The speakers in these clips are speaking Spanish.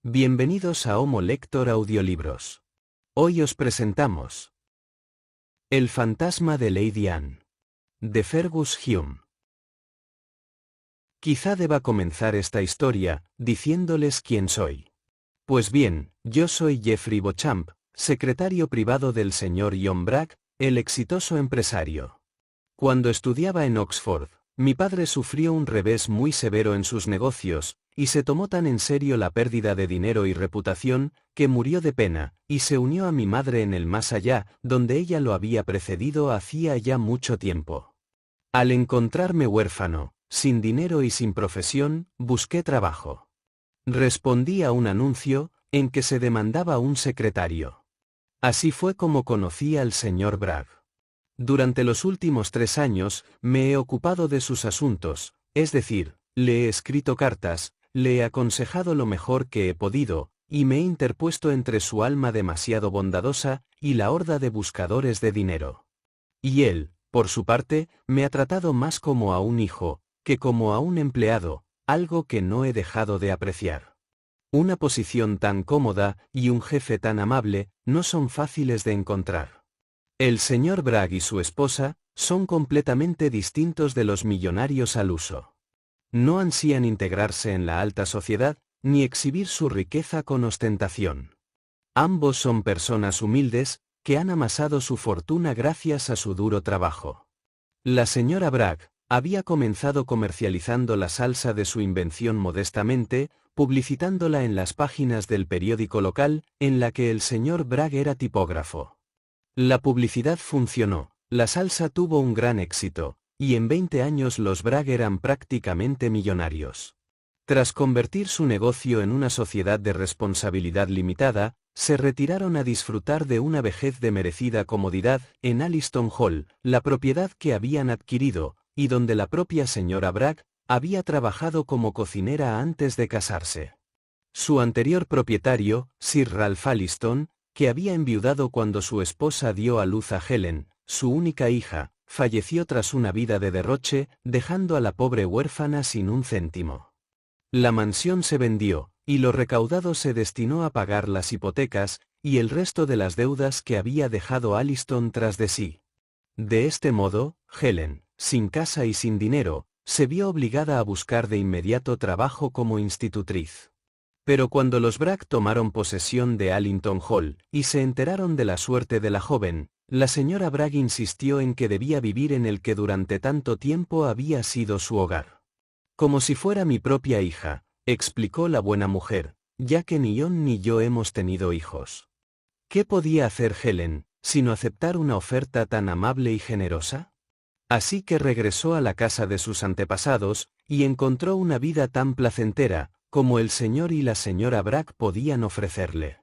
Bienvenidos a Homo Lector Audiolibros. Hoy os presentamos El fantasma de Lady Anne, de Fergus Hume. Quizá deba comenzar esta historia diciéndoles quién soy. Pues bien, yo soy Geoffrey Beauchamp, secretario privado del señor John Bragg, el exitoso empresario. Cuando estudiaba en Oxford, mi padre sufrió un revés muy severo en sus negocios, y se tomó tan en serio la pérdida de dinero y reputación, que murió de pena, y se unió a mi madre en el más allá, donde ella lo había precedido hacía ya mucho tiempo. Al encontrarme huérfano, sin dinero y sin profesión, busqué trabajo. Respondí a un anuncio, en que se demandaba un secretario. Así fue como conocí al señor Bragg. Durante los últimos 3 años, me he ocupado de sus asuntos, es decir, le he escrito cartas, le he aconsejado lo mejor que he podido, y me he interpuesto entre su alma demasiado bondadosa y la horda de buscadores de dinero. Y él, por su parte, me ha tratado más como a un hijo, que como a un empleado, algo que no he dejado de apreciar. Una posición tan cómoda y un jefe tan amable no son fáciles de encontrar. El señor Bragg y su esposa son completamente distintos de los millonarios al uso. No ansían integrarse en la alta sociedad, ni exhibir su riqueza con ostentación. Ambos son personas humildes, que han amasado su fortuna gracias a su duro trabajo. La señora Bragg había comenzado comercializando la salsa de su invención modestamente, publicitándola en las páginas del periódico local, en la que el señor Bragg era tipógrafo. La publicidad funcionó, la salsa tuvo un gran éxito, y en 20 años los Bragg eran prácticamente millonarios. Tras convertir su negocio en una sociedad de responsabilidad limitada, se retiraron a disfrutar de una vejez de merecida comodidad en Alliston Hall, la propiedad que habían adquirido, y donde la propia señora Bragg había trabajado como cocinera antes de casarse. Su anterior propietario, Sir Ralph Alliston, que había enviudado cuando su esposa dio a luz a Helen, su única hija, falleció tras una vida de derroche, dejando a la pobre huérfana sin un céntimo. La mansión se vendió, y lo recaudado se destinó a pagar las hipotecas, y el resto de las deudas que había dejado Alliston tras de sí. De este modo, Helen, sin casa y sin dinero, se vio obligada a buscar de inmediato trabajo como institutriz. Pero cuando los Bragg tomaron posesión de Allington Hall, y se enteraron de la suerte de la joven, la señora Bragg insistió en que debía vivir en el que durante tanto tiempo había sido su hogar. Como si fuera mi propia hija, explicó la buena mujer, ya que ni John ni yo hemos tenido hijos. ¿Qué podía hacer Helen, sino aceptar una oferta tan amable y generosa? Así que regresó a la casa de sus antepasados, y encontró una vida tan placentera, como el señor y la señora Bragg podían ofrecerle.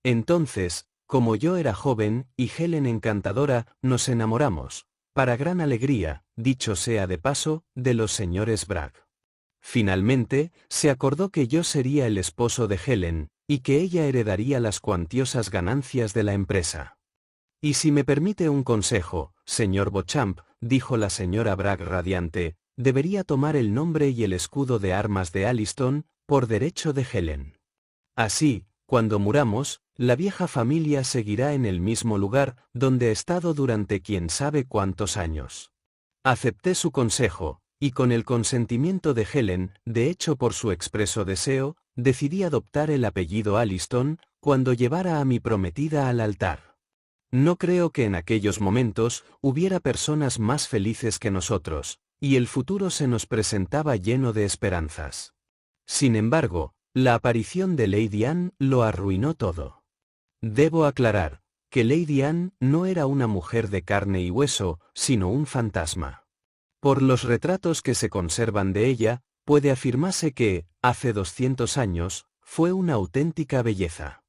Entonces, como yo era joven, y Helen encantadora, nos enamoramos, para gran alegría, dicho sea de paso, de los señores Bragg. Finalmente, se acordó que yo sería el esposo de Helen, y que ella heredaría las cuantiosas ganancias de la empresa. Y si me permite un consejo, señor Beauchamp, dijo la señora Bragg radiante, debería tomar el nombre y el escudo de armas de Alliston, por derecho de Helen. Así, cuando muramos, la vieja familia seguirá en el mismo lugar, donde ha estado durante quién sabe cuántos años. Acepté su consejo, y con el consentimiento de Helen, de hecho por su expreso deseo, decidí adoptar el apellido Alliston, cuando llevara a mi prometida al altar. No creo que en aquellos momentos hubiera personas más felices que nosotros, y el futuro se nos presentaba lleno de esperanzas. Sin embargo, la aparición de Lady Anne lo arruinó todo. Debo aclarar, que Lady Anne no era una mujer de carne y hueso, sino un fantasma. Por los retratos que se conservan de ella, puede afirmarse que, hace 200 años, fue una auténtica belleza.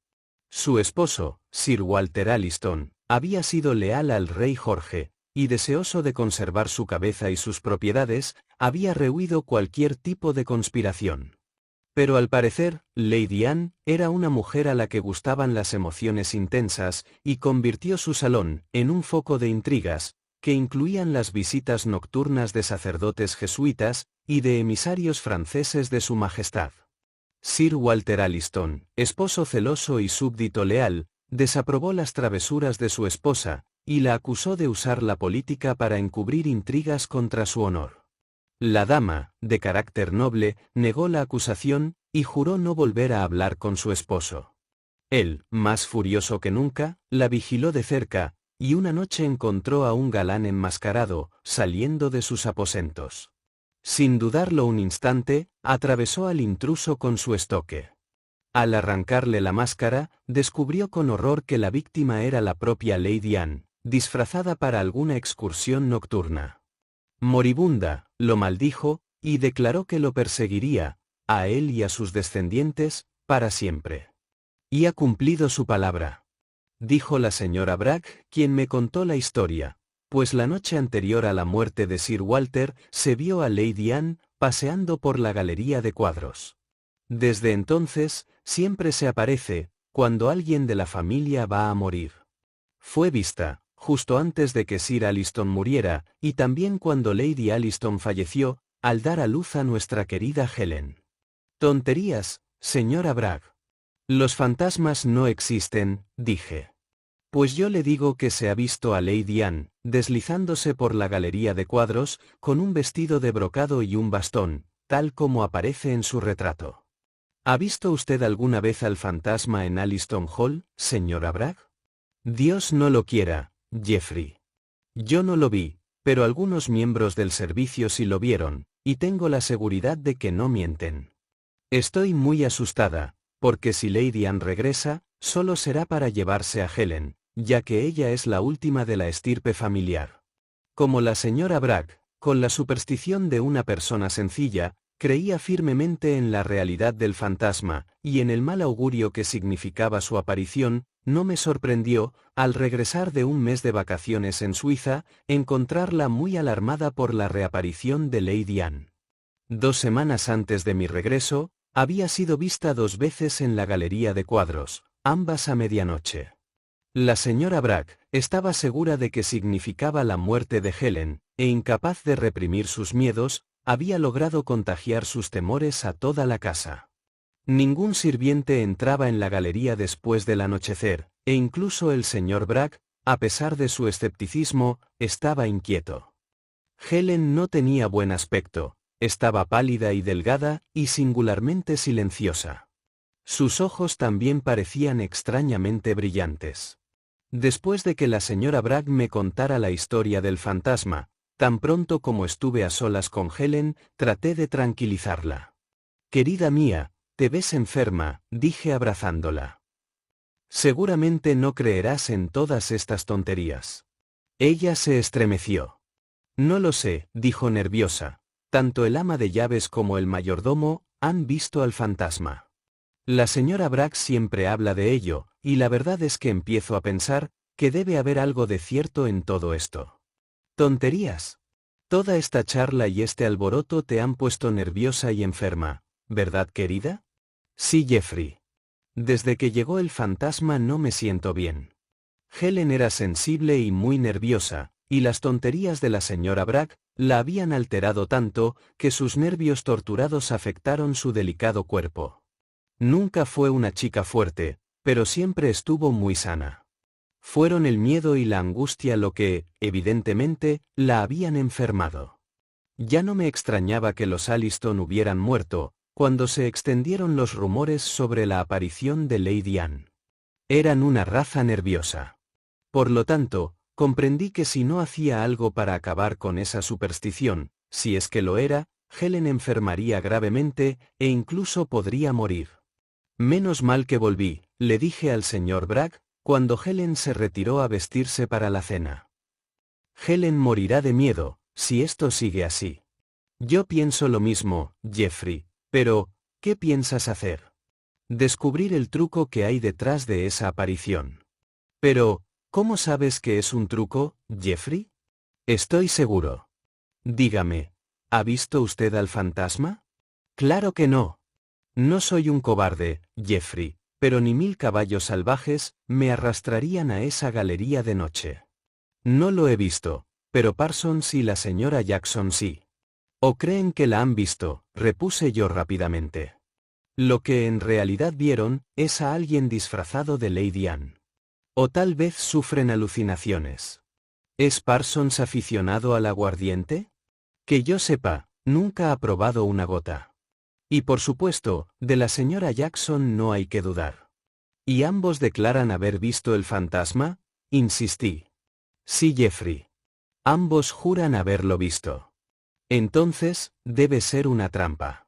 Su esposo, Sir Walter Alliston, había sido leal al rey Jorge, y deseoso de conservar su cabeza y sus propiedades, había rehuido cualquier tipo de conspiración. Pero al parecer, Lady Anne era una mujer a la que gustaban las emociones intensas, y convirtió su salón en un foco de intrigas, que incluían las visitas nocturnas de sacerdotes jesuitas y de emisarios franceses de su majestad. Sir Walter Alliston, esposo celoso y súbdito leal, desaprobó las travesuras de su esposa, y la acusó de usar la política para encubrir intrigas contra su honor. La dama, de carácter noble, negó la acusación, y juró no volver a hablar con su esposo. Él, más furioso que nunca, la vigiló de cerca, y una noche encontró a un galán enmascarado, saliendo de sus aposentos. Sin dudarlo un instante, atravesó al intruso con su estoque. Al arrancarle la máscara, descubrió con horror que la víctima era la propia Lady Anne, disfrazada para alguna excursión nocturna. Moribunda, lo maldijo, y declaró que lo perseguiría, a él y a sus descendientes, para siempre. Y ha cumplido su palabra, dijo la señora Bragg, quien me contó la historia, pues la noche anterior a la muerte de Sir Walter se vio a Lady Anne paseando por la galería de cuadros. Desde entonces, siempre se aparece, cuando alguien de la familia va a morir. Fue vista, justo antes de que Sir Alliston muriera, y también cuando Lady Alliston falleció, al dar a luz a nuestra querida Helen. Tonterías, señora Bragg. Los fantasmas no existen, dije. Pues yo le digo que se ha visto a Lady Anne, deslizándose por la galería de cuadros, con un vestido de brocado y un bastón, tal como aparece en su retrato. ¿Ha visto usted alguna vez al fantasma en Alliston Hall, señora Bragg? Dios no lo quiera, Jeffrey. Yo no lo vi, pero algunos miembros del servicio sí lo vieron, y tengo la seguridad de que no mienten. Estoy muy asustada, porque si Lady Anne regresa, solo será para llevarse a Helen, ya que ella es la última de la estirpe familiar. Como la señora Bragg, con la superstición de una persona sencilla, creía firmemente en la realidad del fantasma, y en el mal augurio que significaba su aparición, no me sorprendió, al regresar de un mes de vacaciones en Suiza, encontrarla muy alarmada por la reaparición de Lady Anne. 2 semanas antes de mi regreso, había sido vista 2 veces en la galería de cuadros, ambas a medianoche. La señora Bragg estaba segura de que significaba la muerte de Helen, e incapaz de reprimir sus miedos, había logrado contagiar sus temores a toda la casa. Ningún sirviente entraba en la galería después del anochecer, e incluso el señor Bragg, a pesar de su escepticismo, estaba inquieto. Helen no tenía buen aspecto, estaba pálida y delgada, y singularmente silenciosa. Sus ojos también parecían extrañamente brillantes. Después de que la señora Bragg me contara la historia del fantasma, tan pronto como estuve a solas con Helen, traté de tranquilizarla. Querida mía, te ves enferma, dije abrazándola. Seguramente no creerás en todas estas tonterías. Ella se estremeció. No lo sé, dijo nerviosa. Tanto el ama de llaves como el mayordomo han visto al fantasma. La señora Bragg siempre habla de ello, y la verdad es que empiezo a pensar que debe haber algo de cierto en todo esto. Tonterías. Toda esta charla y este alboroto te han puesto nerviosa y enferma, ¿verdad, querida? Sí, Jeffrey. Desde que llegó el fantasma no me siento bien. Helen era sensible y muy nerviosa, y las tonterías de la señora Bragg la habían alterado tanto que sus nervios torturados afectaron su delicado cuerpo. Nunca fue una chica fuerte, pero siempre estuvo muy sana. Fueron el miedo y la angustia lo que, evidentemente, la habían enfermado. Ya no me extrañaba que los Alliston hubieran muerto, cuando se extendieron los rumores sobre la aparición de Lady Anne. Eran una raza nerviosa. Por lo tanto, comprendí que si no hacía algo para acabar con esa superstición, si es que lo era, Helen enfermaría gravemente, e incluso podría morir. Menos mal que volví, le dije al señor Bragg, cuando Helen se retiró a vestirse para la cena. Helen morirá de miedo, si esto sigue así. Yo pienso lo mismo, Jeffrey, pero, ¿qué piensas hacer? Descubrir el truco que hay detrás de esa aparición. Pero, ¿cómo sabes que es un truco, Jeffrey? Estoy seguro. Dígame, ¿ha visto usted al fantasma? Claro que no. No soy un cobarde, Jeffrey, pero ni 1000 caballos salvajes me arrastrarían a esa galería de noche. No lo he visto, pero Parsons y la señora Jackson sí. ¿O creen que la han visto?, repuse yo rápidamente. Lo que en realidad vieron es a alguien disfrazado de Lady Anne. O tal vez sufren alucinaciones. ¿Es Parsons aficionado al aguardiente? Que yo sepa, nunca ha probado una gota. Y por supuesto, de la señora Jackson no hay que dudar. ¿Y ambos declaran haber visto el fantasma? Insistí. Sí, Jeffrey. Ambos juran haberlo visto. Entonces, debe ser una trampa.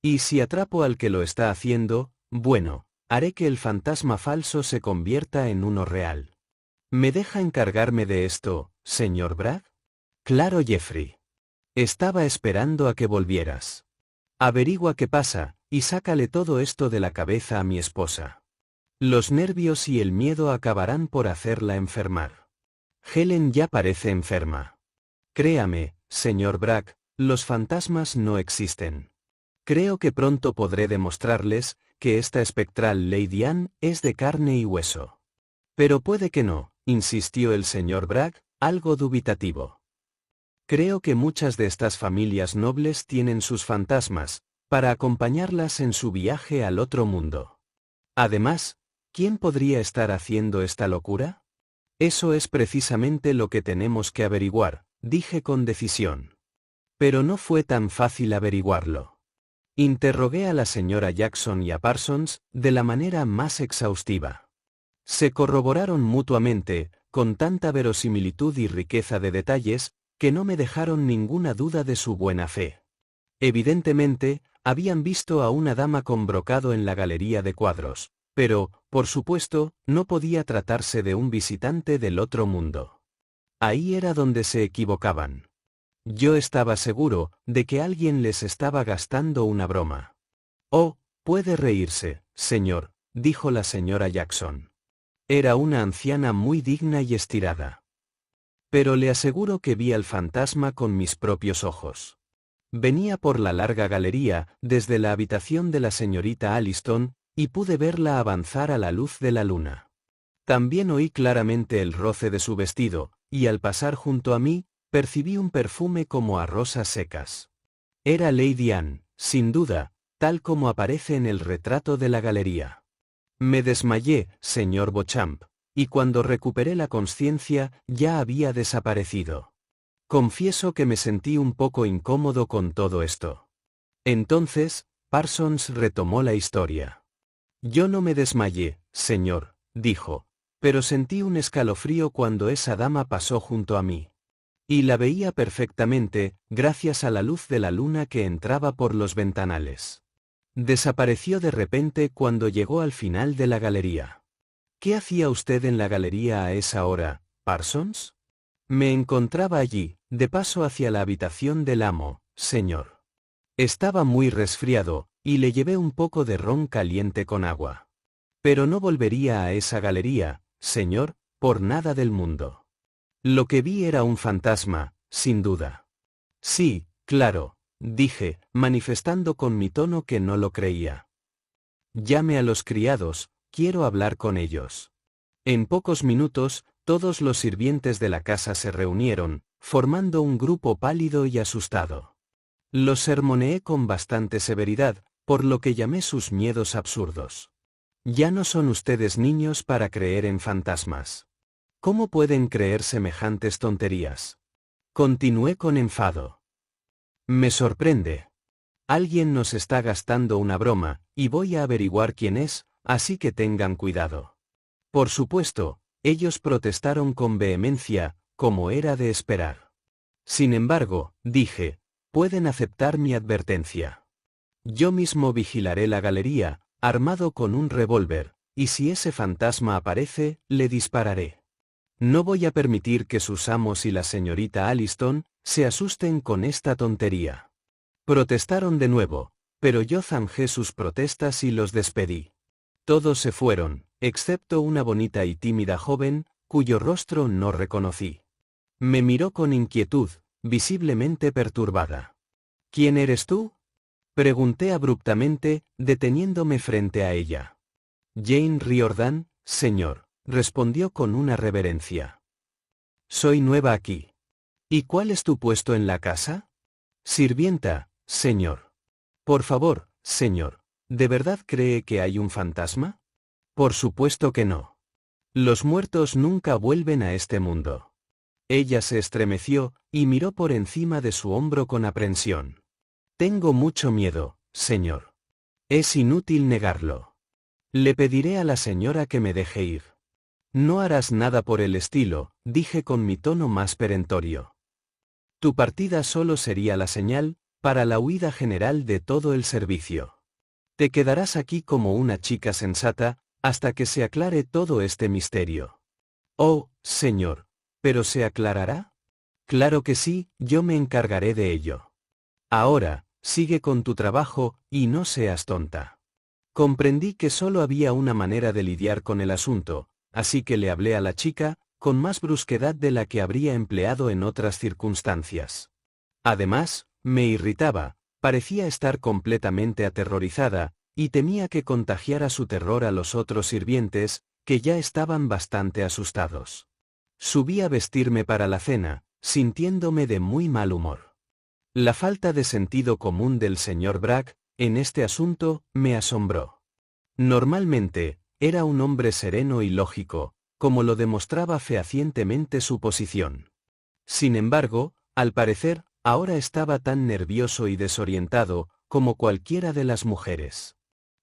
Y si atrapo al que lo está haciendo, bueno, haré que el fantasma falso se convierta en uno real. ¿Me deja encargarme de esto, señor Bragg? Claro, Jeffrey. Estaba esperando a que volvieras. Averigua qué pasa, y sácale todo esto de la cabeza a mi esposa. Los nervios y el miedo acabarán por hacerla enfermar. Helen ya parece enferma. Créame, señor Bragg, los fantasmas no existen. Creo que pronto podré demostrarles que esta espectral Lady Anne es de carne y hueso. Pero puede que no, insistió el señor Bragg, algo dubitativo. Creo que muchas de estas familias nobles tienen sus fantasmas, para acompañarlas en su viaje al otro mundo. Además, ¿quién podría estar haciendo esta locura? Eso es precisamente lo que tenemos que averiguar, dije con decisión. Pero no fue tan fácil averiguarlo. Interrogué a la señora Jackson y a Parsons de la manera más exhaustiva. Se corroboraron mutuamente, con tanta verosimilitud y riqueza de detalles, que no me dejaron ninguna duda de su buena fe. Evidentemente, habían visto a una dama con brocado en la galería de cuadros, pero, por supuesto, no podía tratarse de un visitante del otro mundo. Ahí era donde se equivocaban. Yo estaba seguro de que alguien les estaba gastando una broma. Oh, puede reírse, señor, dijo la señora Jackson. Era una anciana muy digna y estirada. Pero le aseguro que vi al fantasma con mis propios ojos. Venía por la larga galería, desde la habitación de la señorita Alliston, y pude verla avanzar a la luz de la luna. También oí claramente el roce de su vestido, y al pasar junto a mí, percibí un perfume como a rosas secas. Era Lady Anne, sin duda, tal como aparece en el retrato de la galería. Me desmayé, señor Beauchamp, y cuando recuperé la consciencia, ya había desaparecido. Confieso que me sentí un poco incómodo con todo esto. Entonces, Parsons retomó la historia. Yo no me desmayé, señor, dijo, pero sentí un escalofrío cuando esa dama pasó junto a mí. Y la veía perfectamente, gracias a la luz de la luna que entraba por los ventanales. Desapareció de repente cuando llegó al final de la galería. ¿Qué hacía usted en la galería a esa hora, Parsons? Me encontraba allí, de paso hacia la habitación del amo, señor. Estaba muy resfriado, y le llevé un poco de ron caliente con agua. Pero no volvería a esa galería, señor, por nada del mundo. Lo que vi era un fantasma, sin duda. Sí, claro, dije, manifestando con mi tono que no lo creía. Llame a los criados, quiero hablar con ellos. En pocos minutos, todos los sirvientes de la casa se reunieron, formando un grupo pálido y asustado. Los sermoneé con bastante severidad, por lo que llamé sus miedos absurdos. Ya no son ustedes niños para creer en fantasmas. ¿Cómo pueden creer semejantes tonterías? Continué con enfado. Me sorprende. Alguien nos está gastando una broma, y voy a averiguar quién es, así que tengan cuidado. Por supuesto, ellos protestaron con vehemencia, como era de esperar. Sin embargo, dije, pueden aceptar mi advertencia. Yo mismo vigilaré la galería, armado con un revólver, y si ese fantasma aparece, le dispararé. No voy a permitir que sus amos y la señorita Alliston se asusten con esta tontería. Protestaron de nuevo, pero yo zanjé sus protestas y los despedí. Todos se fueron, excepto una bonita y tímida joven, cuyo rostro no reconocí. Me miró con inquietud, visiblemente perturbada. ¿Quién eres tú? Pregunté abruptamente, deteniéndome frente a ella. Jane Riordan, señor, respondió con una reverencia. Soy nueva aquí. ¿Y cuál es tu puesto en la casa? Sirvienta, señor. Por favor, señor, ¿De verdad cree que hay un fantasma? Por supuesto que no. Los muertos nunca vuelven a este mundo. Ella se estremeció y miró por encima de su hombro con aprensión. Tengo mucho miedo, señor. Es inútil negarlo. Le pediré a la señora que me deje ir. No harás nada por el estilo, dije con mi tono más perentorio. Tu partida solo sería la señal para la huida general de todo el servicio. Te quedarás aquí como una chica sensata hasta que se aclare todo este misterio. Oh, señor, ¿pero se aclarará? Claro que sí, yo me encargaré de ello. Ahora, sigue con tu trabajo y no seas tonta. Comprendí que solo había una manera de lidiar con el asunto, así que le hablé a la chica, con más brusquedad de la que habría empleado en otras circunstancias. Además, me irritaba, parecía estar completamente aterrorizada, y temía que contagiara su terror a los otros sirvientes, que ya estaban bastante asustados. Subí a vestirme para la cena, sintiéndome de muy mal humor. La falta de sentido común del señor Bragg, en este asunto, me asombró. Normalmente, era un hombre sereno y lógico, como lo demostraba fehacientemente su posición. Sin embargo, al parecer, ahora estaba tan nervioso y desorientado como cualquiera de las mujeres.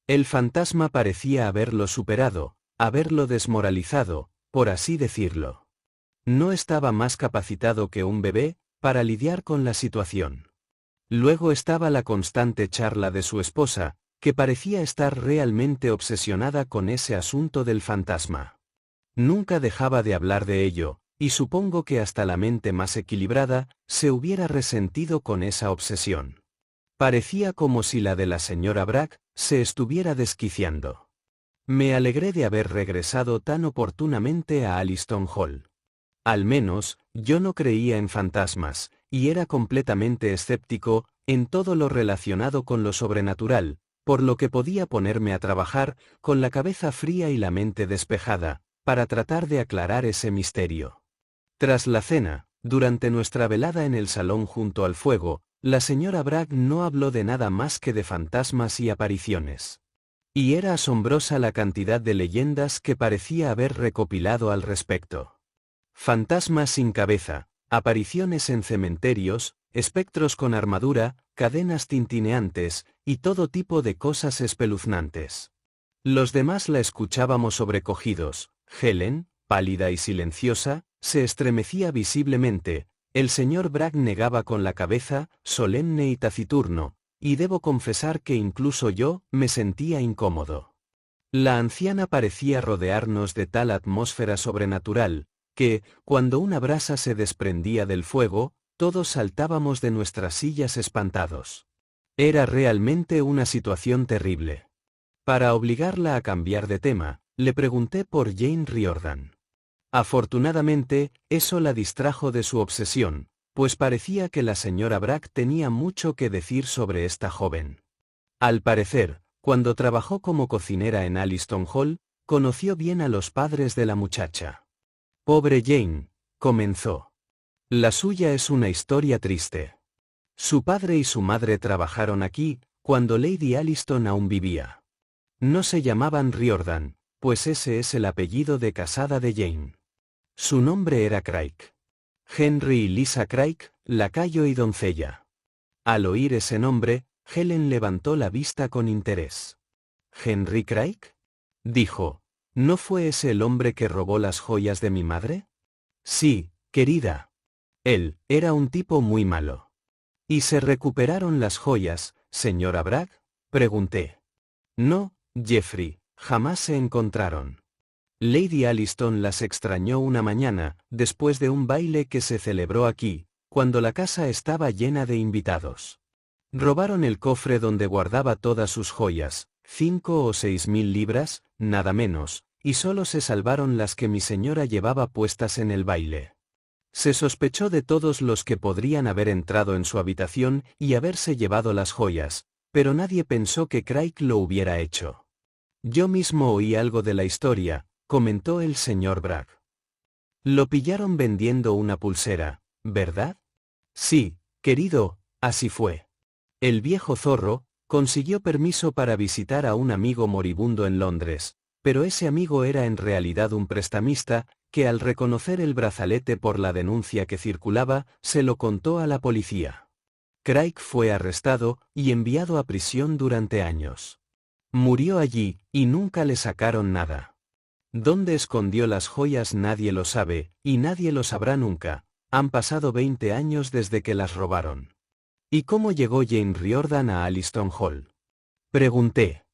El fantasma parecía haberlo superado, haberlo desmoralizado, por así decirlo. No estaba más capacitado que un bebé para lidiar con la situación. Luego estaba la constante charla de su esposa, que parecía estar realmente obsesionada con ese asunto del fantasma. Nunca dejaba de hablar de ello, y supongo que hasta la mente más equilibrada se hubiera resentido con esa obsesión. Parecía como si la de la señora Bragg se estuviera desquiciando. Me alegré de haber regresado tan oportunamente a Alliston Hall. Al menos, yo no creía en fantasmas, y era completamente escéptico en todo lo relacionado con lo sobrenatural, por lo que podía ponerme a trabajar con la cabeza fría y la mente despejada, para tratar de aclarar ese misterio. Tras la cena, durante nuestra velada en el salón junto al fuego, la señora Bragg no habló de nada más que de fantasmas y apariciones. Y era asombrosa la cantidad de leyendas que parecía haber recopilado al respecto. Fantasmas sin cabeza, apariciones en cementerios, espectros con armadura, cadenas tintineantes, y todo tipo de cosas espeluznantes. Los demás la escuchábamos sobrecogidos. Helen, pálida y silenciosa, se estremecía visiblemente. El señor Bragg negaba con la cabeza, solemne y taciturno, y debo confesar que incluso yo me sentía incómodo. La anciana parecía rodearnos de tal atmósfera sobrenatural, que, cuando una brasa se desprendía del fuego, todos saltábamos de nuestras sillas espantados. Era realmente una situación terrible. Para obligarla a cambiar de tema, le pregunté por Jane Riordan. Afortunadamente, eso la distrajo de su obsesión, pues parecía que la señora Bragg tenía mucho que decir sobre esta joven. Al parecer, cuando trabajó como cocinera en Alliston Hall, conoció bien a los padres de la muchacha. Pobre Jane, comenzó. La suya es una historia triste. Su padre y su madre trabajaron aquí, cuando Lady Alliston aún vivía. No se llamaban Riordan, pues ese es el apellido de casada de Jane. Su nombre era Craig. Henry y Lisa Craig, lacayo y doncella. Al oír ese nombre, Helen levantó la vista con interés. ¿Henry Craig?, dijo. ¿No fue ese el hombre que robó las joyas de mi madre? Sí, querida. Él era un tipo muy malo. ¿Y se recuperaron las joyas, señora Bragg?, pregunté. No, Jeffrey, jamás se encontraron. Lady Alliston las extrañó una mañana, después de un baile que se celebró aquí, cuando la casa estaba llena de invitados. Robaron el cofre donde guardaba todas sus joyas, 5 o 6.000 libras, nada menos, y solo se salvaron las que mi señora llevaba puestas en el baile. Se sospechó de todos los que podrían haber entrado en su habitación y haberse llevado las joyas, pero nadie pensó que Craig lo hubiera hecho. Yo mismo oí algo de la historia, comentó el señor Bragg. Lo pillaron vendiendo una pulsera, ¿verdad? Sí, querido, así fue. El viejo zorro, Consiguió permiso para visitar a un amigo moribundo en Londres, pero ese amigo era en realidad un prestamista, que al reconocer el brazalete por la denuncia que circulaba, se lo contó a la policía. Craig fue arrestado y enviado a prisión durante años. Murió allí, y nunca le sacaron nada. ¿Dónde escondió las joyas? Nadie lo sabe, y nadie lo sabrá nunca. Han pasado 20 años desde que las robaron. ¿Y cómo llegó Jane Riordan a Alliston Hall? Pregunté.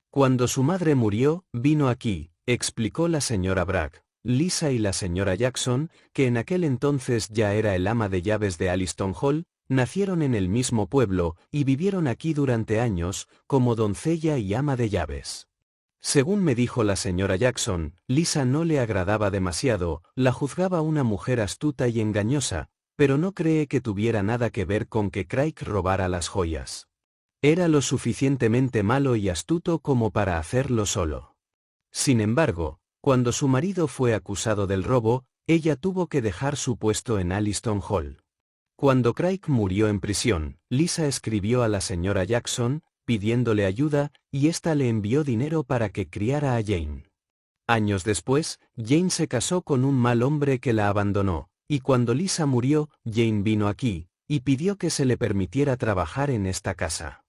Cuando su madre murió, vino aquí, explicó la señora Bragg. Lisa y la señora Jackson, que en aquel entonces ya era el ama de llaves de Alliston Hall, nacieron en el mismo pueblo y vivieron aquí durante años, como doncella y ama de llaves. Según me dijo la señora Jackson, Lisa no le agradaba demasiado, la juzgaba una mujer astuta y engañosa, pero no cree que tuviera nada que ver con que Craig robara las joyas. Era lo suficientemente malo y astuto como para hacerlo solo. Sin embargo, cuando su marido fue acusado del robo, ella tuvo que dejar su puesto en Alliston Hall. Cuando Craig murió en prisión, Lisa escribió a la señora Jackson, pidiéndole ayuda, y ésta le envió dinero para que criara a Jane. Años después, Jane se casó con un mal hombre que la abandonó, y cuando Lisa murió, Jane vino aquí, y pidió que se le permitiera trabajar en esta casa.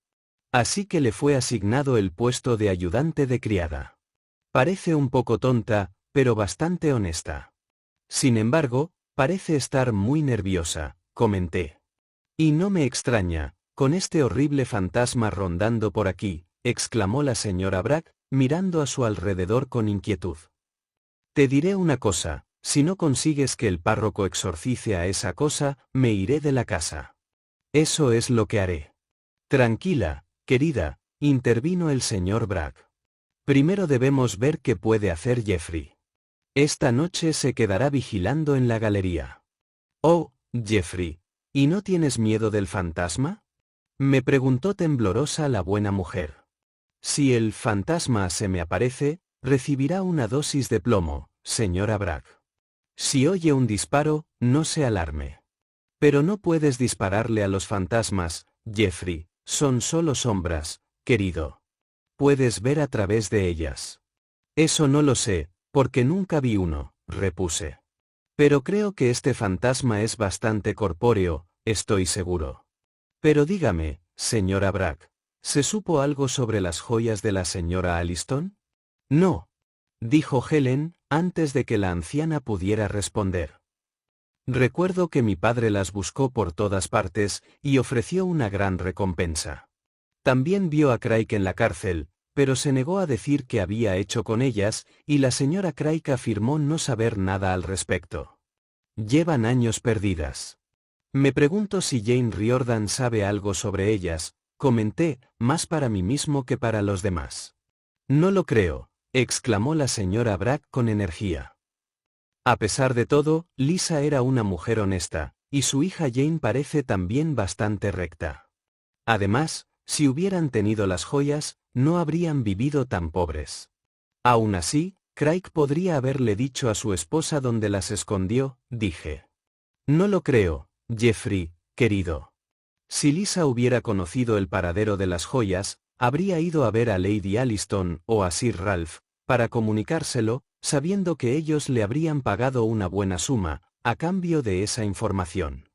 Así que le fue asignado el puesto de ayudante de criada. Parece un poco tonta, pero bastante honesta. Sin embargo, parece estar muy nerviosa, comenté. Y no me extraña, con este horrible fantasma rondando por aquí, exclamó la señora Bragg, mirando a su alrededor con inquietud. Te diré una cosa, si no consigues que el párroco exorcice a esa cosa, me iré de la casa. Eso es lo que haré. Tranquila, querida, intervino el señor Bragg. Primero debemos ver qué puede hacer Jeffrey. Esta noche se quedará vigilando en la galería. Oh, Jeffrey, ¿y no tienes miedo del fantasma? Me preguntó temblorosa la buena mujer. Si el fantasma se me aparece, recibirá una dosis de plomo, señora Bragg. Si oye un disparo, no se alarme. Pero no puedes dispararle a los fantasmas, Jeffrey, son solo sombras, querido. Puedes ver a través de ellas. Eso no lo sé, porque nunca vi uno, repuse. Pero creo que este fantasma es bastante corpóreo, estoy seguro. Pero dígame, señora Bragg, ¿se supo algo sobre las joyas de la señora Alliston? No, dijo Helen, antes de que la anciana pudiera responder. Recuerdo que mi padre las buscó por todas partes y ofreció una gran recompensa. También vio a Craig en la cárcel, pero se negó a decir qué había hecho con ellas, y la señora Craig afirmó no saber nada al respecto. Llevan años perdidas. Me pregunto si Jane Riordan sabe algo sobre ellas, comenté, más para mí mismo que para los demás. No lo creo, exclamó la señora Bragg con energía. A pesar de todo, Lisa era una mujer honesta, y su hija Jane parece también bastante recta. Además, si hubieran tenido las joyas, no habrían vivido tan pobres. Aún así, Craig podría haberle dicho a su esposa dónde las escondió, dije. No lo creo, Jeffrey, querido. Si Lisa hubiera conocido el paradero de las joyas, habría ido a ver a Lady Alliston o a Sir Ralph, para comunicárselo, sabiendo que ellos le habrían pagado una buena suma, a cambio de esa información.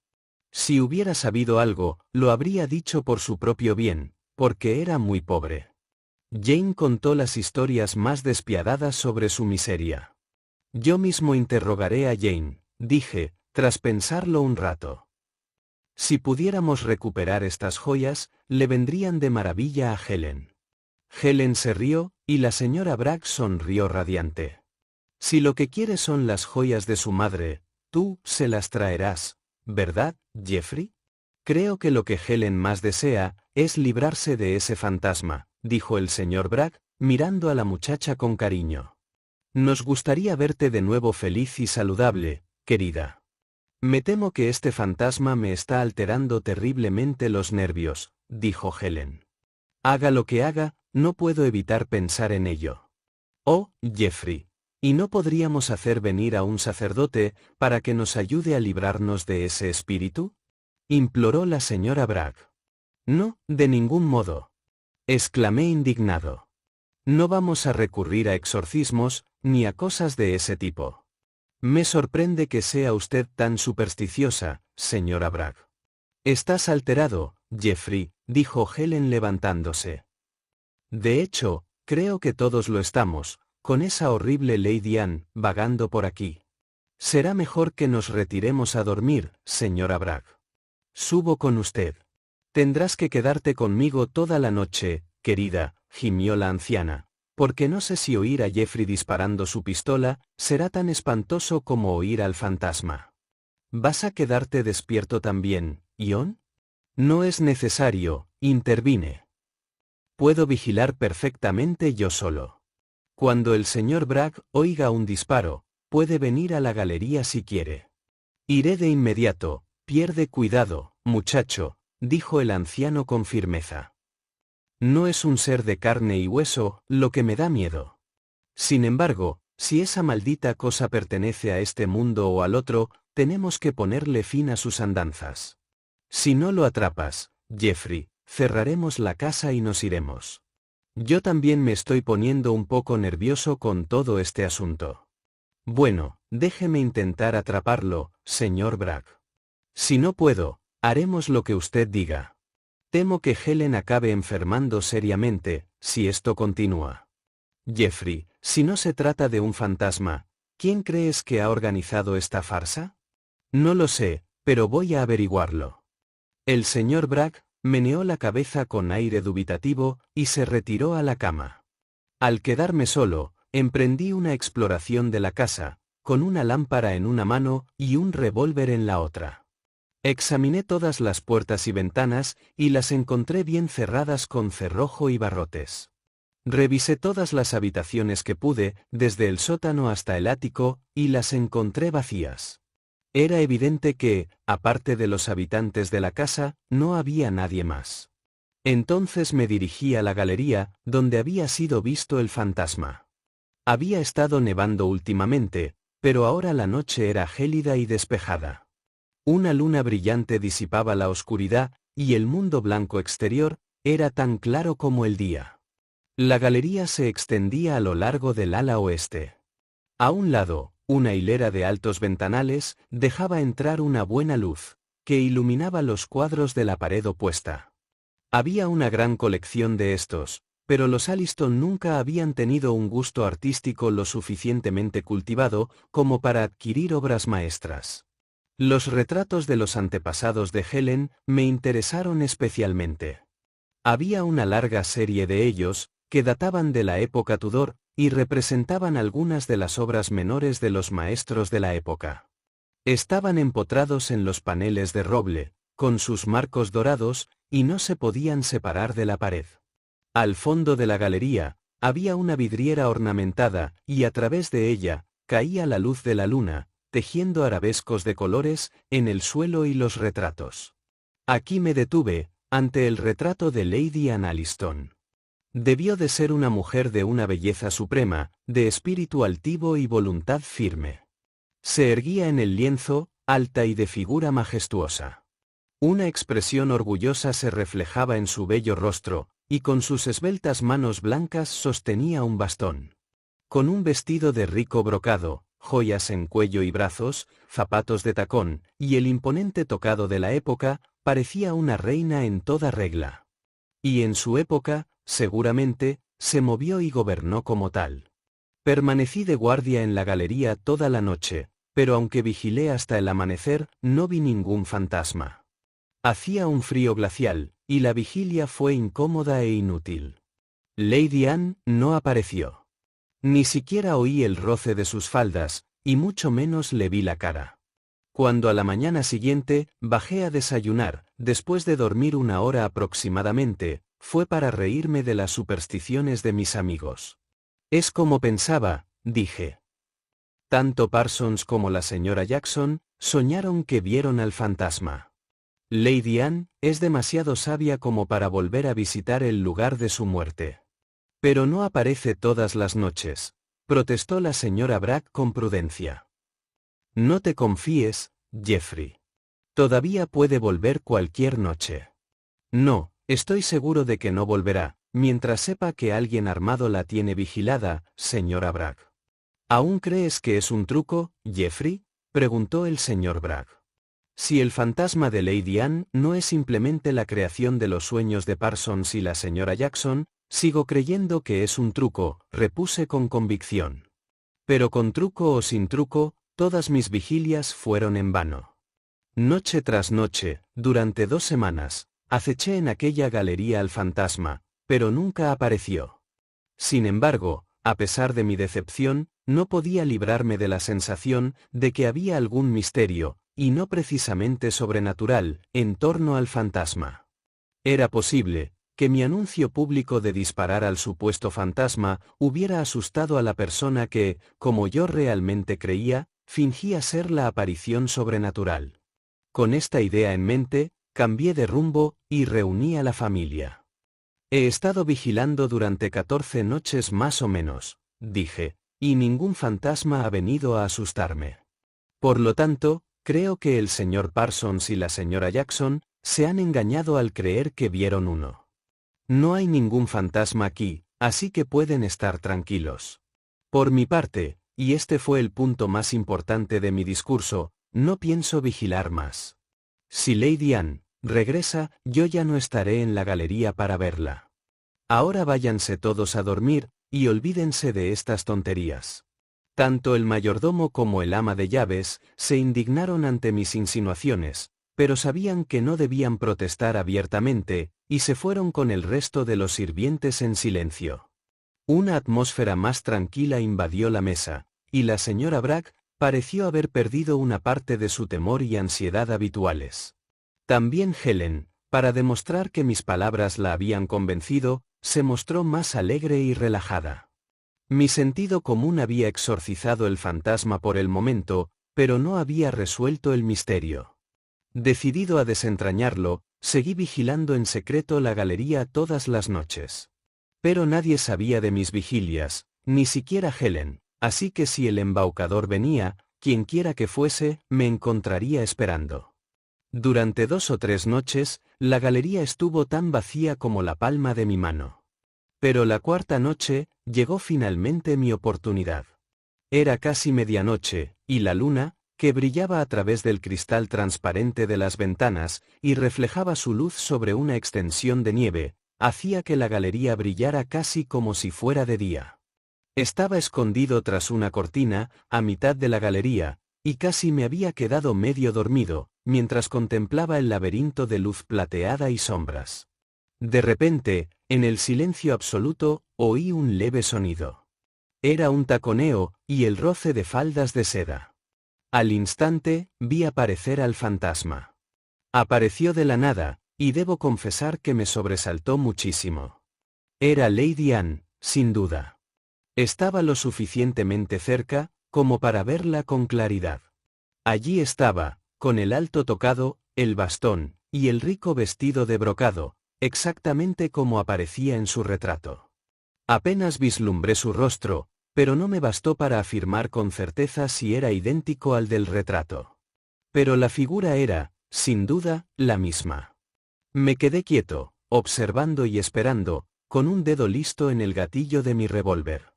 Si hubiera sabido algo, lo habría dicho por su propio bien, porque era muy pobre. Jane contó las historias más despiadadas sobre su miseria. Yo mismo interrogaré a Jane, dije, tras pensarlo un rato. Si pudiéramos recuperar estas joyas, le vendrían de maravilla a Helen. Helen se rió, y la señora Bragg sonrió radiante. Si lo que quiere son las joyas de su madre, tú se las traerás, ¿verdad, Jeffrey? Creo que lo que Helen más desea, es librarse de ese fantasma, dijo el señor Bragg, mirando a la muchacha con cariño. Nos gustaría verte de nuevo feliz y saludable, querida. Me temo que este fantasma me está alterando terriblemente los nervios, dijo Helen. Haga lo que haga, no puedo evitar pensar en ello. Oh, Jeffrey, ¿y no podríamos hacer venir a un sacerdote, para que nos ayude a librarnos de ese espíritu? Imploró la señora Bragg. No, de ningún modo. exclamé indignado. No vamos a recurrir a exorcismos, ni a cosas de ese tipo. Me sorprende que sea usted tan supersticiosa, señora Bragg. Estás alterado, Jeffrey, dijo Helen levantándose. De hecho, creo que todos lo estamos, con esa horrible Lady Anne vagando por aquí. Será mejor que nos retiremos a dormir, señora Bragg. Subo con usted. Tendrás que quedarte conmigo toda la noche, querida, gimió la anciana, porque no sé si oír a Jeffrey disparando su pistola será tan espantoso como oír al fantasma. ¿Vas a quedarte despierto también, Ion? No es necesario, intervine. Puedo vigilar perfectamente yo solo. Cuando el señor Bragg oiga un disparo, puede venir a la galería si quiere. Iré de inmediato, pierde cuidado, muchacho, dijo el anciano con firmeza. No es un ser de carne y hueso lo que me da miedo. Sin embargo, si esa maldita cosa pertenece a este mundo o al otro, tenemos que ponerle fin a sus andanzas. Si no lo atrapas, Jeffrey, cerraremos la casa y nos iremos. Yo también me estoy poniendo un poco nervioso con todo este asunto. Bueno, déjeme intentar atraparlo, señor Bragg. Si no puedo, haremos lo que usted diga. Temo que Helen acabe enfermando seriamente, si esto continúa. Jeffrey, si no se trata de un fantasma, ¿quién crees que ha organizado esta farsa? No lo sé, pero voy a averiguarlo. El señor Bragg meneó la cabeza con aire dubitativo y se retiró a la cama. Al quedarme solo, emprendí una exploración de la casa, con una lámpara en una mano y un revólver en la otra. Examiné todas las puertas y ventanas y las encontré bien cerradas con cerrojo y barrotes. Revisé todas las habitaciones que pude, desde el sótano hasta el ático, y las encontré vacías. Era evidente que, aparte de los habitantes de la casa, no había nadie más. Entonces me dirigí a la galería, donde había sido visto el fantasma. Había estado nevando últimamente, pero ahora la noche era gélida y despejada. Una luna brillante disipaba la oscuridad, y el mundo blanco exterior era tan claro como el día. La galería se extendía a lo largo del ala oeste. A un lado, una hilera de altos ventanales dejaba entrar una buena luz, que iluminaba los cuadros de la pared opuesta. Había una gran colección de estos, pero los Alliston nunca habían tenido un gusto artístico lo suficientemente cultivado como para adquirir obras maestras. Los retratos de los antepasados de Helen me interesaron especialmente. Había una larga serie de ellos, que databan de la época Tudor, y representaban algunas de las obras menores de los maestros de la época. Estaban empotrados en los paneles de roble, con sus marcos dorados, y no se podían separar de la pared. Al fondo de la galería, había una vidriera ornamentada, y a través de ella, caía la luz de la luna, tejiendo arabescos de colores en el suelo y los retratos. Aquí me detuve, ante el retrato de Lady Anne Alliston. Debió de ser una mujer de una belleza suprema, de espíritu altivo y voluntad firme. Se erguía en el lienzo, alta y de figura majestuosa. Una expresión orgullosa se reflejaba en su bello rostro, y con sus esbeltas manos blancas sostenía un bastón. Con un vestido de rico brocado, joyas en cuello y brazos, zapatos de tacón, y el imponente tocado de la época, parecía una reina en toda regla. Y en su época, seguramente, se movió y gobernó como tal. Permanecí de guardia en la galería toda la noche, pero aunque vigilé hasta el amanecer, no vi ningún fantasma. Hacía un frío glacial, y la vigilia fue incómoda e inútil. Lady Anne no apareció. Ni siquiera oí el roce de sus faldas, y mucho menos le vi la cara. Cuando a la mañana siguiente, bajé a desayunar, después de dormir una hora aproximadamente, fue para reírme de las supersticiones de mis amigos. Es como pensaba, dije. Tanto Parsons como la señora Jackson soñaron que vieron al fantasma. Lady Anne es demasiado sabia como para volver a visitar el lugar de su muerte. Pero no aparece todas las noches, protestó la señora Bragg con prudencia. No te confíes, Jeffrey. Todavía puede volver cualquier noche. No, estoy seguro de que no volverá, mientras sepa que alguien armado la tiene vigilada, señora Bragg. ¿Aún crees que es un truco, Jeffrey?, preguntó el señor Bragg. Si el fantasma de Lady Anne no es simplemente la creación de los sueños de Parsons y la señora Jackson, sigo creyendo que es un truco, repuse con convicción. Pero con truco o sin truco, todas mis vigilias fueron en vano. Noche tras noche, durante 2 semanas, aceché en aquella galería al fantasma, pero nunca apareció. Sin embargo, a pesar de mi decepción, no podía librarme de la sensación de que había algún misterio, y no precisamente sobrenatural, en torno al fantasma. Era posible que mi anuncio público de disparar al supuesto fantasma hubiera asustado a la persona que, como yo realmente creía, fingía ser la aparición sobrenatural. Con esta idea en mente, cambié de rumbo y reuní a la familia. He estado vigilando durante 14 noches más o menos, dije, y ningún fantasma ha venido a asustarme. Por lo tanto, creo que el señor Parsons y la señora Jackson se han engañado al creer que vieron uno. No hay ningún fantasma aquí, así que pueden estar tranquilos. Por mi parte, y este fue el punto más importante de mi discurso, no pienso vigilar más. Si Lady Anne regresa, yo ya no estaré en la galería para verla. Ahora váyanse todos a dormir, y olvídense de estas tonterías. Tanto el mayordomo como el ama de llaves se indignaron ante mis insinuaciones, pero sabían que no debían protestar abiertamente, y se fueron con el resto de los sirvientes en silencio. Una atmósfera más tranquila invadió la mesa, y la señora Bragg pareció haber perdido una parte de su temor y ansiedad habituales. También Helen, para demostrar que mis palabras la habían convencido, se mostró más alegre y relajada. Mi sentido común había exorcizado el fantasma por el momento, pero no había resuelto el misterio. Decidido a desentrañarlo, seguí vigilando en secreto la galería todas las noches. Pero nadie sabía de mis vigilias, ni siquiera Helen, así que si el embaucador venía, quienquiera que fuese, me encontraría esperando. Durante 2 o 3 noches, la galería estuvo tan vacía como la palma de mi mano. Pero la 4ª noche, llegó finalmente mi oportunidad. Era casi medianoche, y la luna, que brillaba a través del cristal transparente de las ventanas, y reflejaba su luz sobre una extensión de nieve, hacía que la galería brillara casi como si fuera de día. Estaba escondido tras una cortina, a mitad de la galería, y casi me había quedado medio dormido, mientras contemplaba el laberinto de luz plateada y sombras. De repente, en el silencio absoluto, oí un leve sonido. Era un taconeo, y el roce de faldas de seda. Al instante, vi aparecer al fantasma. Apareció de la nada, y debo confesar que me sobresaltó muchísimo. Era Lady Anne, sin duda. Estaba lo suficientemente cerca, como para verla con claridad. Allí estaba, con el alto tocado, el bastón, y el rico vestido de brocado, exactamente como aparecía en su retrato. Apenas vislumbré su rostro, pero no me bastó para afirmar con certeza si era idéntico al del retrato. Pero la figura era, sin duda, la misma. Me quedé quieto, observando y esperando, con un dedo listo en el gatillo de mi revólver.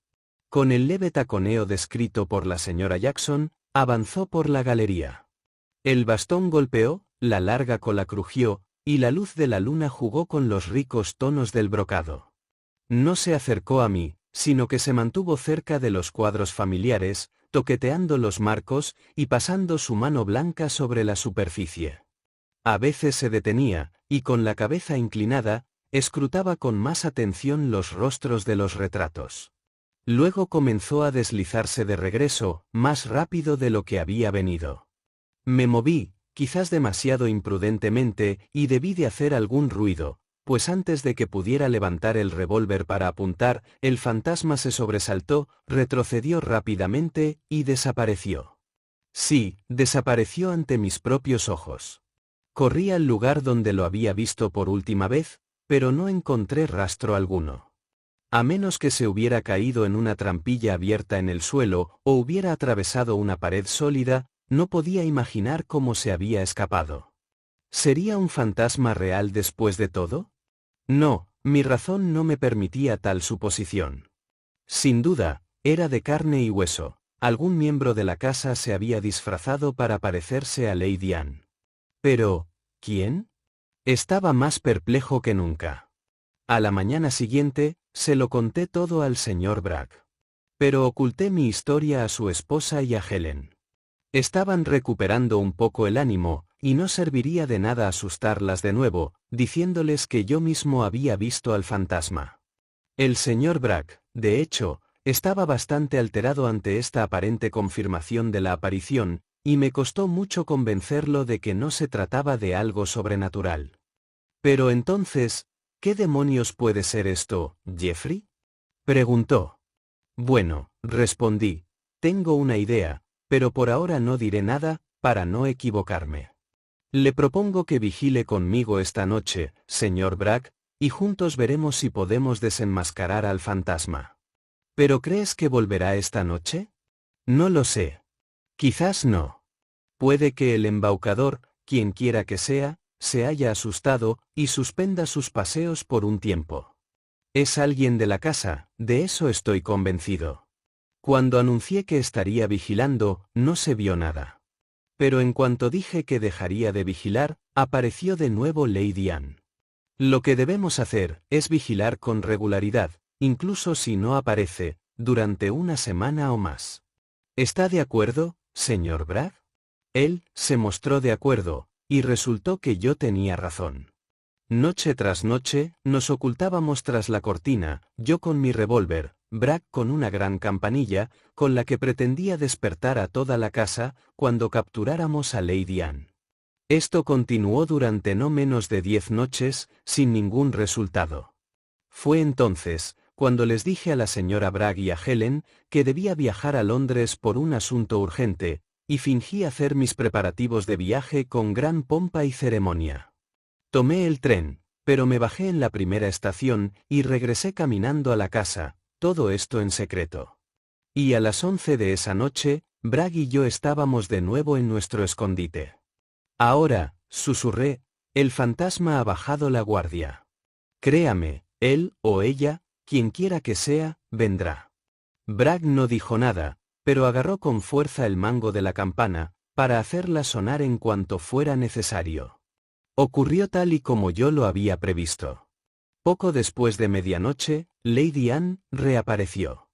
Con el leve taconeo descrito por la señora Jackson, avanzó por la galería. El bastón golpeó, la larga cola crujió, y la luz de la luna jugó con los ricos tonos del brocado. No se acercó a mí, sino que se mantuvo cerca de los cuadros familiares, toqueteando los marcos y pasando su mano blanca sobre la superficie. A veces se detenía, y con la cabeza inclinada, escrutaba con más atención los rostros de los retratos. Luego comenzó a deslizarse de regreso, más rápido de lo que había venido. Me moví, quizás demasiado imprudentemente, y debí de hacer algún ruido, pues antes de que pudiera levantar el revólver para apuntar, el fantasma se sobresaltó, retrocedió rápidamente, y desapareció. Sí, desapareció ante mis propios ojos. Corrí al lugar donde lo había visto por última vez, pero no encontré rastro alguno. A menos que se hubiera caído en una trampilla abierta en el suelo, o hubiera atravesado una pared sólida, no podía imaginar cómo se había escapado. ¿Sería un fantasma real después de todo? No, mi razón no me permitía tal suposición. Sin duda, era de carne y hueso. Algún miembro de la casa se había disfrazado para parecerse a Lady Anne. Pero, ¿quién? Estaba más perplejo que nunca. A la mañana siguiente, se lo conté todo al señor Bragg. Pero oculté mi historia a su esposa y a Helen. Estaban recuperando un poco el ánimo, y no serviría de nada asustarlas de nuevo, diciéndoles que yo mismo había visto al fantasma. El señor Bragg, de hecho, estaba bastante alterado ante esta aparente confirmación de la aparición, y me costó mucho convencerlo de que no se trataba de algo sobrenatural. Pero entonces, ¿qué demonios puede ser esto, Jeffrey? Preguntó. Bueno, respondí, tengo una idea, pero por ahora no diré nada, para no equivocarme. Le propongo que vigile conmigo esta noche, señor Bragg, y juntos veremos si podemos desenmascarar al fantasma. ¿Pero crees que volverá esta noche? No lo sé. Quizás no. Puede que el embaucador, quien quiera que sea, se haya asustado y suspenda sus paseos por un tiempo. Es alguien de la casa, de eso estoy convencido. Cuando anuncié que estaría vigilando, no se vio nada. Pero en cuanto dije que dejaría de vigilar, apareció de nuevo Lady Anne. Lo que debemos hacer es vigilar con regularidad, incluso si no aparece, durante una semana o más. ¿Está de acuerdo, señor Bragg? Él se mostró de acuerdo, y resultó que yo tenía razón. Noche tras noche, nos ocultábamos tras la cortina, yo con mi revólver, Bragg con una gran campanilla, con la que pretendía despertar a toda la casa, cuando capturáramos a Lady Anne. Esto continuó durante no menos de 10 noches, sin ningún resultado. Fue entonces, cuando les dije a la señora Bragg y a Helen, que debía viajar a Londres por un asunto urgente, y fingí hacer mis preparativos de viaje con gran pompa y ceremonia. Tomé el tren, pero me bajé en la primera estación y regresé caminando a la casa, todo esto en secreto. Y a las 11 de esa noche, Bragg y yo estábamos de nuevo en nuestro escondite. Ahora, susurré, el fantasma ha bajado la guardia. Créame, él o ella, quien quiera que sea, vendrá. Bragg no dijo nada, pero agarró con fuerza el mango de la campana, para hacerla sonar en cuanto fuera necesario. Ocurrió tal y como yo lo había previsto. Poco después de medianoche, Lady Anne reapareció.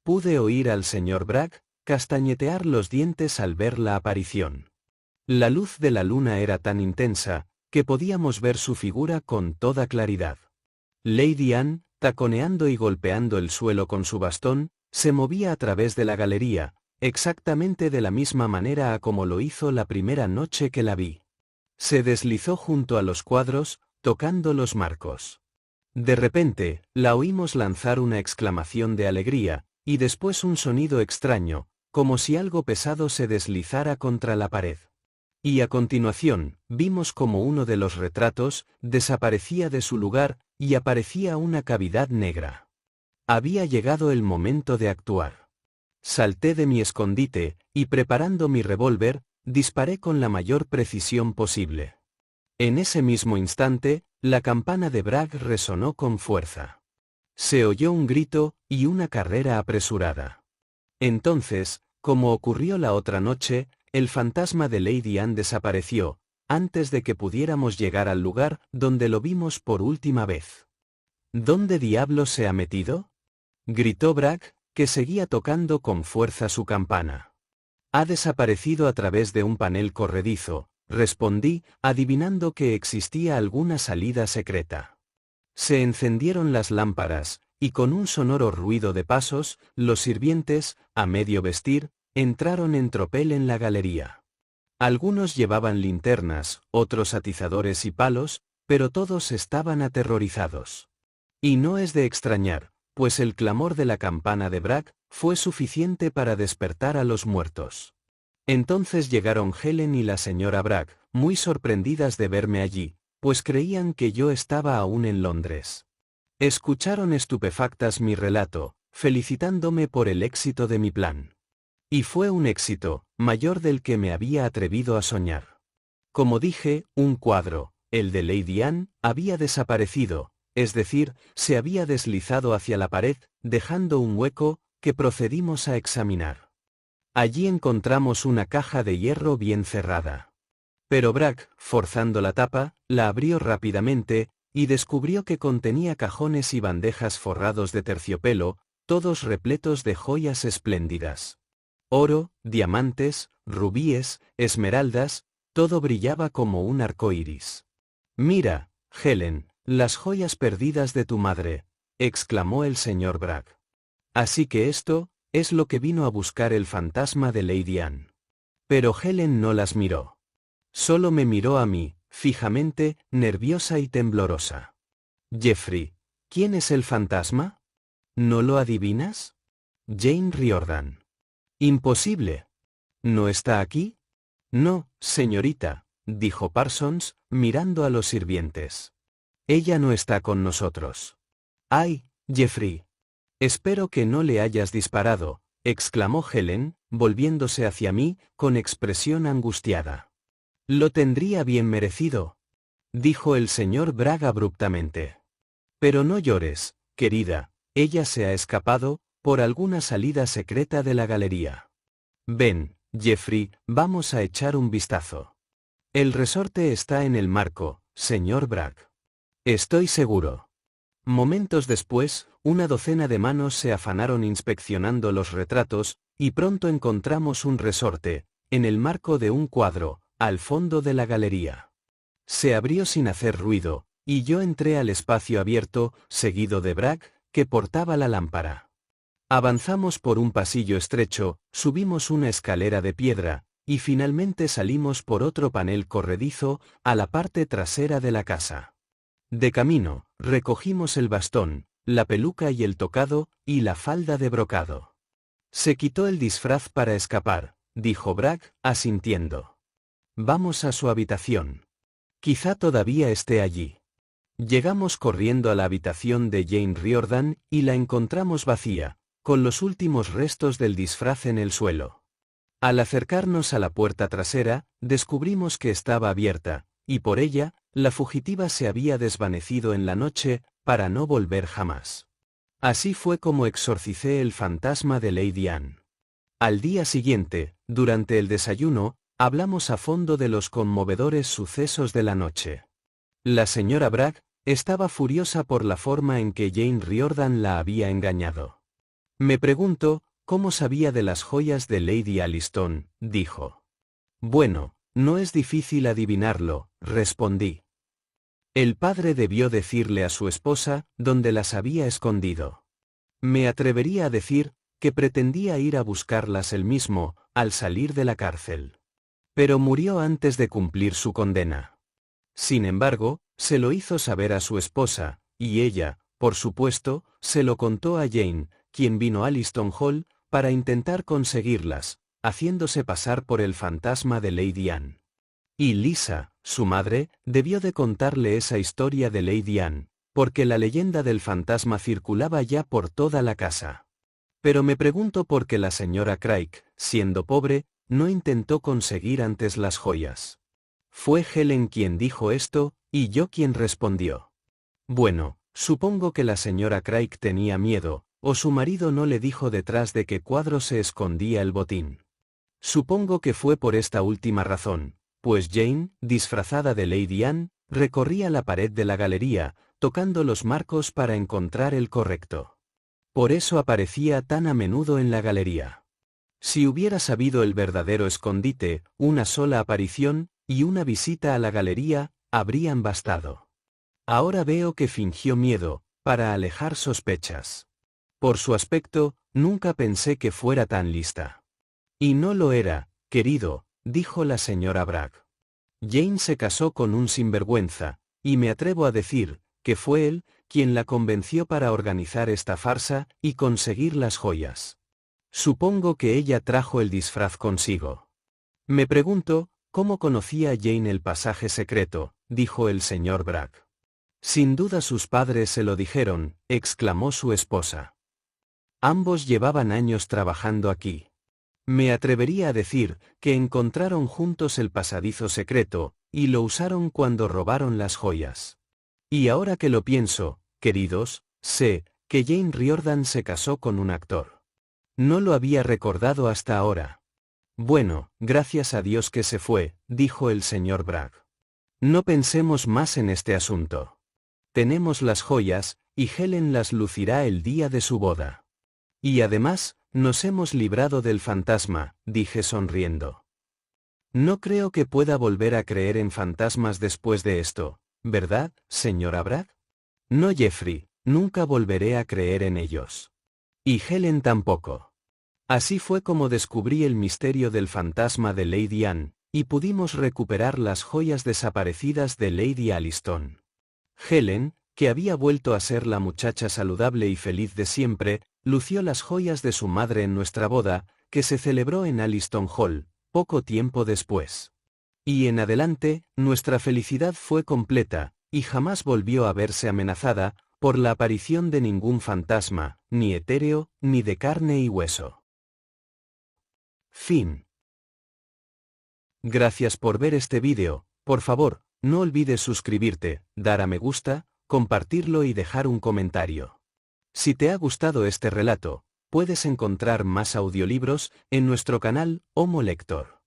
Pude oír al señor Bragg castañetear los dientes al ver la aparición. La luz de la luna era tan intensa, que podíamos ver su figura con toda claridad. Lady Anne, taconeando y golpeando el suelo con su bastón, se movía a través de la galería, exactamente de la misma manera a como lo hizo la primera noche que la vi. Se deslizó junto a los cuadros, tocando los marcos. De repente, la oímos lanzar una exclamación de alegría, y después un sonido extraño, como si algo pesado se deslizara contra la pared. Y a continuación, vimos como uno de los retratos desaparecía de su lugar y aparecía una cavidad negra. Había llegado el momento de actuar. Salté de mi escondite, y preparando mi revólver, disparé con la mayor precisión posible. En ese mismo instante, la campana de Bragg resonó con fuerza. Se oyó un grito y una carrera apresurada. Entonces, como ocurrió la otra noche, el fantasma de Lady Anne desapareció, antes de que pudiéramos llegar al lugar donde lo vimos por última vez. ¿Dónde diablos se ha metido?, gritó Bragg, que seguía tocando con fuerza su campana. Ha desaparecido a través de un panel corredizo, respondí, adivinando que existía alguna salida secreta. Se encendieron las lámparas, y con un sonoro ruido de pasos, los sirvientes, a medio vestir, entraron en tropel en la galería. Algunos llevaban linternas, otros atizadores y palos, pero todos estaban aterrorizados. Y no es de extrañar, pues el clamor de la campana de Bragg fue suficiente para despertar a los muertos. Entonces llegaron Helen y la señora Bragg, muy sorprendidas de verme allí, pues creían que yo estaba aún en Londres. Escucharon estupefactas mi relato, felicitándome por el éxito de mi plan. Y fue un éxito, mayor del que me había atrevido a soñar. Como dije, un cuadro, el de Lady Anne, había desaparecido, es decir, se había deslizado hacia la pared, dejando un hueco, que procedimos a examinar. Allí encontramos una caja de hierro bien cerrada. Pero Bragg, forzando la tapa, la abrió rápidamente, y descubrió que contenía cajones y bandejas forrados de terciopelo, todos repletos de joyas espléndidas. Oro, diamantes, rubíes, esmeraldas, todo brillaba como un arco iris. «Mira, Helen, las joyas perdidas de tu madre», exclamó el señor Bragg. «Así que esto es lo que vino a buscar el fantasma de Lady Anne». Pero Helen no las miró. Solo me miró a mí, fijamente, nerviosa y temblorosa. «Jeffrey, ¿quién es el fantasma? ¿No lo adivinas?» «Jane Riordan». «Imposible. ¿No está aquí?» «No, señorita», dijo Parsons, mirando a los sirvientes. «Ella no está con nosotros». «Ay, Jeffrey. Espero que no le hayas disparado», exclamó Helen, volviéndose hacia mí, con expresión angustiada. «Lo tendría bien merecido», dijo el señor Bragg abruptamente. «Pero no llores, querida, ella se ha escapado, por alguna salida secreta de la galería. Ven, Jeffrey, vamos a echar un vistazo. El resorte está en el marco, señor Bragg. Estoy seguro». Momentos después, una docena de manos se afanaron inspeccionando los retratos, y pronto encontramos un resorte, en el marco de un cuadro, al fondo de la galería. Se abrió sin hacer ruido, y yo entré al espacio abierto, seguido de Bragg, que portaba la lámpara. Avanzamos por un pasillo estrecho, subimos una escalera de piedra, y finalmente salimos por otro panel corredizo, a la parte trasera de la casa. De camino, recogimos el bastón, la peluca y el tocado, y la falda de brocado. «Se quitó el disfraz para escapar», dijo Bragg, asintiendo. «Vamos a su habitación. Quizá todavía esté allí». Llegamos corriendo a la habitación de Jane Riordan, y la encontramos vacía, con los últimos restos del disfraz en el suelo. Al acercarnos a la puerta trasera, descubrimos que estaba abierta, y por ella, la fugitiva se había desvanecido en la noche, para no volver jamás. Así fue como exorcicé el fantasma de Lady Anne. Al día siguiente, durante el desayuno, hablamos a fondo de los conmovedores sucesos de la noche. La señora Bragg estaba furiosa por la forma en que Jane Riordan la había engañado. «Me pregunto, ¿cómo sabía de las joyas de Lady Alliston?», dijo. «Bueno, no es difícil adivinarlo», respondí. «El padre debió decirle a su esposa dónde las había escondido. Me atrevería a decir que pretendía ir a buscarlas él mismo, al salir de la cárcel. Pero murió antes de cumplir su condena. Sin embargo, se lo hizo saber a su esposa, y ella, por supuesto, se lo contó a Jane, quien vino a Alliston Hall, para intentar conseguirlas, haciéndose pasar por el fantasma de Lady Anne. Y Lisa, su madre, debió de contarle esa historia de Lady Anne, porque la leyenda del fantasma circulaba ya por toda la casa. Pero me pregunto por qué la señora Craig, siendo pobre, no intentó conseguir antes las joyas. Fue Helen quien dijo esto, y yo quien respondió. Bueno, supongo que la señora Craig tenía miedo, o su marido no le dijo detrás de qué cuadro se escondía el botín. Supongo que fue por esta última razón, pues Jane, disfrazada de Lady Anne, recorría la pared de la galería, tocando los marcos para encontrar el correcto. Por eso aparecía tan a menudo en la galería. Si hubiera sabido el verdadero escondite, una sola aparición, y una visita a la galería, habrían bastado. Ahora veo que fingió miedo, para alejar sospechas. Por su aspecto, nunca pensé que fuera tan lista. Y no lo era, querido, dijo la señora Bragg. Jane se casó con un sinvergüenza, y me atrevo a decir, que fue él, quien la convenció para organizar esta farsa, y conseguir las joyas. Supongo que ella trajo el disfraz consigo. Me pregunto, ¿cómo conocía Jane el pasaje secreto?, dijo el señor Bragg. Sin duda sus padres se lo dijeron, exclamó su esposa. Ambos llevaban años trabajando aquí. Me atrevería a decir que encontraron juntos el pasadizo secreto, y lo usaron cuando robaron las joyas. Y ahora que lo pienso, Queridos, sé que Jane Riordan se casó con un actor. No lo había recordado hasta ahora. Bueno, gracias a Dios que se fue, dijo el señor Bragg. No pensemos más en este asunto. Tenemos las joyas, y Helen las lucirá el día de su boda. Y además, nos hemos librado del fantasma, dije sonriendo. No creo que pueda volver a creer en fantasmas después de esto, ¿verdad, señora Bragg? No, Jeffrey, nunca volveré a creer en ellos. Y Helen tampoco. Así fue como descubrí el misterio del fantasma de Lady Anne, y pudimos recuperar las joyas desaparecidas de Lady Alliston. Helen, que había vuelto a ser la muchacha saludable y feliz de siempre, lució las joyas de su madre en nuestra boda, que se celebró en Alliston Hall, poco tiempo después. Y en adelante, nuestra felicidad fue completa, y jamás volvió a verse amenazada por la aparición de ningún fantasma, ni etéreo, ni de carne y hueso. Fin. Gracias por ver este vídeo. Por favor, no olvides suscribirte, dar a me gusta, compartirlo y dejar un comentario. Si te ha gustado este relato, puedes encontrar más audiolibros en nuestro canal Homo Lector.